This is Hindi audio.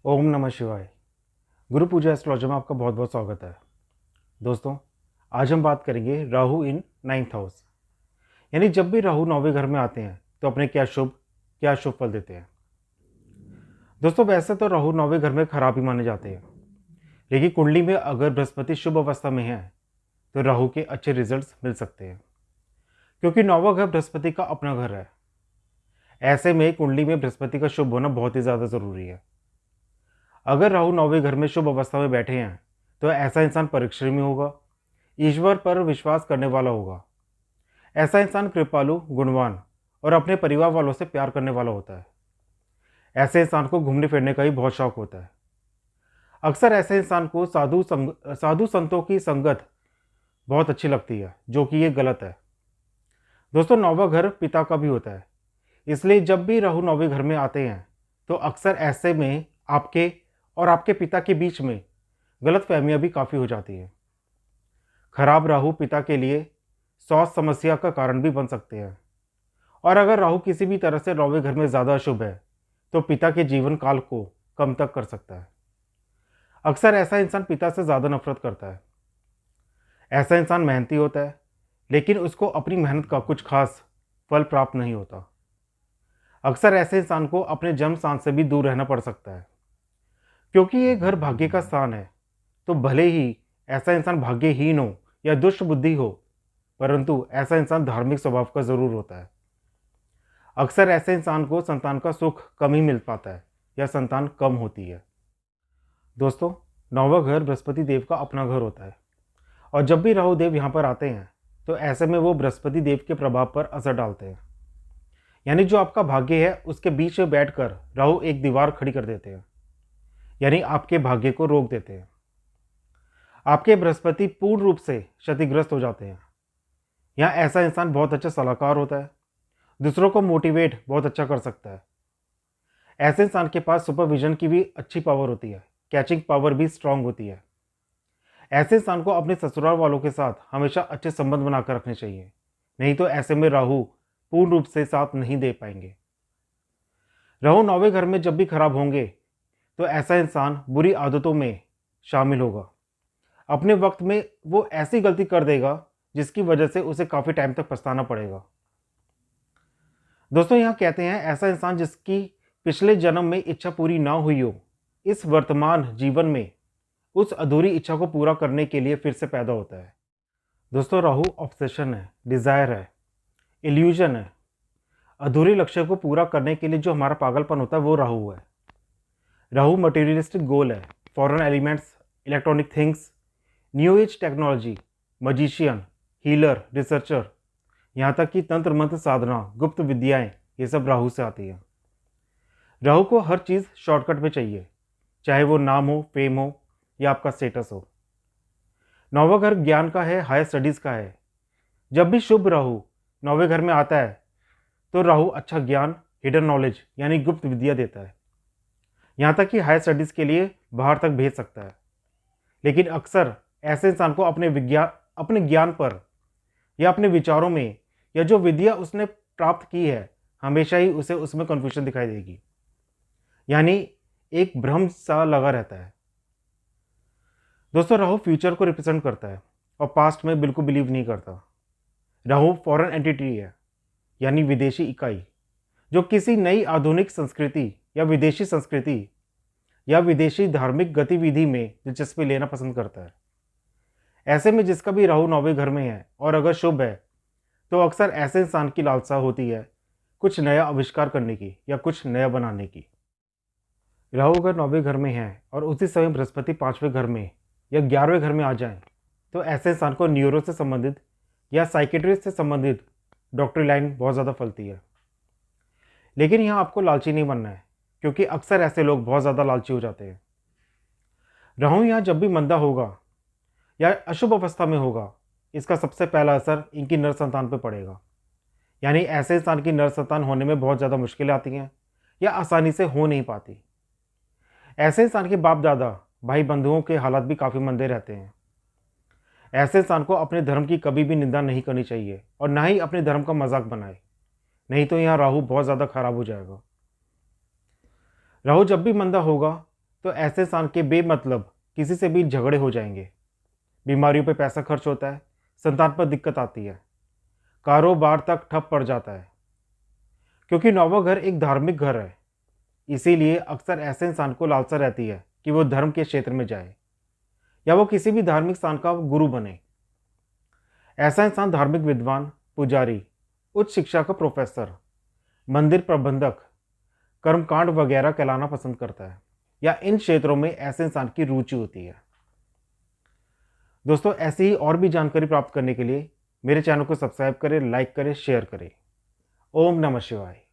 ओम नमः शिवाय। गुरु पूजा एस्ट्रोलॉजी में आपका बहुत बहुत स्वागत है। दोस्तों, आज हम बात करेंगे राहु इन नाइन्थ हाउस। यानी जब भी राहु नौवें घर में आते हैं तो अपने क्या शुभ फल देते हैं। दोस्तों, वैसे तो राहु नौवें घर में खराब ही माने जाते हैं, लेकिन कुंडली में अगर बृहस्पति शुभ अवस्था में है तो राहु के अच्छे रिजल्ट्स मिल सकते हैं, क्योंकि नौवां घर बृहस्पति का अपना घर है। ऐसे में कुंडली में बृहस्पति का शुभ होना बहुत ही ज़्यादा ज़रूरी है। अगर राहु नौवें घर में शुभ अवस्था में बैठे हैं तो ऐसा इंसान परिश्रमी होगा, ईश्वर पर विश्वास करने वाला होगा। ऐसा इंसान कृपालु, गुणवान और अपने परिवार वालों से प्यार करने वाला होता है। ऐसे इंसान को घूमने फिरने का भी बहुत शौक होता है। अक्सर ऐसे इंसान को साधु संतों की संगत बहुत अच्छी लगती है, जो कि ये गलत है। दोस्तों, नौवां घर पिता का भी होता है, इसलिए जब भी राहु नौवें घर में आते हैं तो अक्सर ऐसे में आपके और आपके पिता के बीच में गलतफहमियां भी काफ़ी हो जाती हैं। खराब राहु पिता के लिए स्वास्थ्य समस्या का कारण भी बन सकते हैं, और अगर राहु किसी भी तरह से नौवें घर में ज़्यादा अशुभ है तो पिता के जीवन काल को कम तक कर सकता है। अक्सर ऐसा इंसान पिता से ज़्यादा नफरत करता है। ऐसा इंसान मेहनती होता है, लेकिन उसको अपनी मेहनत का कुछ खास फल प्राप्त नहीं होता। अक्सर ऐसे इंसान को अपने जन्म स्थान से भी दूर रहना पड़ सकता है, क्योंकि ये घर भाग्य का स्थान है। तो भले ही ऐसा इंसान भाग्यहीन हो या दुष्ट बुद्धि हो, परंतु ऐसा इंसान धार्मिक स्वभाव का जरूर होता है। अक्सर ऐसे इंसान को संतान का सुख कम ही मिल पाता है या संतान कम होती है। दोस्तों, नौवां घर बृहस्पति देव का अपना घर होता है, और जब भी राहु देव यहाँ पर आते हैं तो ऐसे में वो बृहस्पति देव के प्रभाव पर असर डालते हैं। यानी जो आपका भाग्य है उसके बीच में बैठकर राहु एक दीवार खड़ी कर देते हैं, यानी आपके भाग्य को रोक देते हैं। आपके बृहस्पति पूर्ण रूप से क्षतिग्रस्त हो जाते हैं। यहाँ ऐसा इंसान बहुत अच्छा सलाहकार होता है, दूसरों को मोटिवेट बहुत अच्छा कर सकता है। ऐसे इंसान के पास सुपरविजन की भी अच्छी पावर होती है, कैचिंग पावर भी स्ट्रांग होती है। ऐसे इंसान को अपने ससुराल वालों के साथ हमेशा अच्छे संबंध बनाकर रखने चाहिए, नहीं तो ऐसे में राहु पूर्ण रूप से साथ नहीं दे पाएंगे। राहु नौवें घर में जब भी खराब होंगे तो ऐसा इंसान बुरी आदतों में शामिल होगा। अपने वक्त में वो ऐसी गलती कर देगा जिसकी वजह से उसे काफ़ी टाइम तक पछताना पड़ेगा। दोस्तों, यहाँ कहते हैं ऐसा इंसान जिसकी पिछले जन्म में इच्छा पूरी ना हुई हो, इस वर्तमान जीवन में उस अधूरी इच्छा को पूरा करने के लिए फिर से पैदा होता है। दोस्तों, राहु ऑब्सेशन है, डिज़ायर है, इल्यूजन है। अधूरे लक्ष्य को पूरा करने के लिए जो हमारा पागलपन होता है वो राहु है। राहु मटेरियलिस्टिक गोल है, foreign elements, electronic things, new age technology, magician, healer, researcher, यहाँ तक कि तंत्र मंत्र साधना, गुप्त विद्याएं, ये सब राहु से आती हैं। राहु को हर चीज़ शॉर्टकट में चाहिए, चाहे वो नाम हो, फेम हो या आपका स्टेटस हो। नौवां घर ज्ञान का है, हायर स्टडीज़ का है। जब भी शुभ राहु नौवें घर में आता है तो राहु अच्छा ज्ञान, हिडन नॉलेज यानी गुप्त विद्या देता है, यहाँ तक कि हायर स्टडीज़ के लिए बाहर तक भेज सकता है। लेकिन अक्सर ऐसे इंसान को अपने ज्ञान पर या अपने विचारों में या जो विद्या उसने प्राप्त की है, हमेशा ही उसे उसमें कन्फ्यूजन दिखाई देगी, यानी एक भ्रम सा लगा रहता है। दोस्तों, राहु फ्यूचर को रिप्रेजेंट करता है और पास्ट में बिल्कुल बिलीव नहीं करता। राहु फॉरेन एंटिटी है, यानी विदेशी इकाई, जो किसी नई आधुनिक संस्कृति या विदेशी धार्मिक गतिविधि में दिलचस्पी लेना पसंद करता है। ऐसे में जिसका भी राहु नौवें घर में है और अगर शुभ है तो अक्सर ऐसे इंसान की लालसा होती है कुछ नया आविष्कार करने की या कुछ नया बनाने की। राहु अगर नौवें घर में है और उसी समय बृहस्पति 5वें घर में या 11वें घर में आ जाए तो ऐसे इंसान को न्यूरो से संबंधित या साइकेट्रिस्ट से संबंधित डॉक्टरी लाइन बहुत ज़्यादा फलती है। लेकिन यहाँ आपको लालची नहीं बनना है, क्योंकि अक्सर ऐसे लोग बहुत ज़्यादा लालची हो जाते हैं। राहु यहाँ जब भी मंदा होगा या अशुभ अवस्था में होगा, इसका सबसे पहला असर इनकी नर संतान पर पड़ेगा। यानी ऐसे इंसान की नर संतान होने में बहुत ज़्यादा मुश्किलें आती हैं या आसानी से हो नहीं पाती। ऐसे इंसान के बाप दादा, भाई बंधुओं के हालात भी काफ़ी मंदे रहते हैं। ऐसे इंसान को अपने धर्म की कभी भी निंदा नहीं करनी चाहिए और ना ही अपने धर्म का मजाक बनाए, नहीं तो यहाँ राहु बहुत ज़्यादा खराब हो जाएगा। राहु जब भी मंदा होगा तो ऐसे इंसान के बेमतलब किसी से भी झगड़े हो जाएंगे, बीमारियों पे पैसा खर्च होता है, संतान पर दिक्कत आती है, कारोबार तक ठप पड़ जाता है। क्योंकि नौवां घर एक धार्मिक घर है, इसीलिए अक्सर ऐसे इंसान को लालसा रहती है कि वो धर्म के क्षेत्र में जाए या वो किसी भी धार्मिक स्थान का गुरु बने। ऐसा इंसान धार्मिक विद्वान, पुजारी, उच्च शिक्षा का प्रोफेसर, मंदिर प्रबंधक, कर्मकांड वगैरह कहलाना पसंद करता है, या इन क्षेत्रों में ऐसे इंसान की रुचि होती है। दोस्तों, ऐसी ही और भी जानकारी प्राप्त करने के लिए मेरे चैनल को सब्सक्राइब करें, लाइक करें, शेयर करें। ओम नमः शिवाय।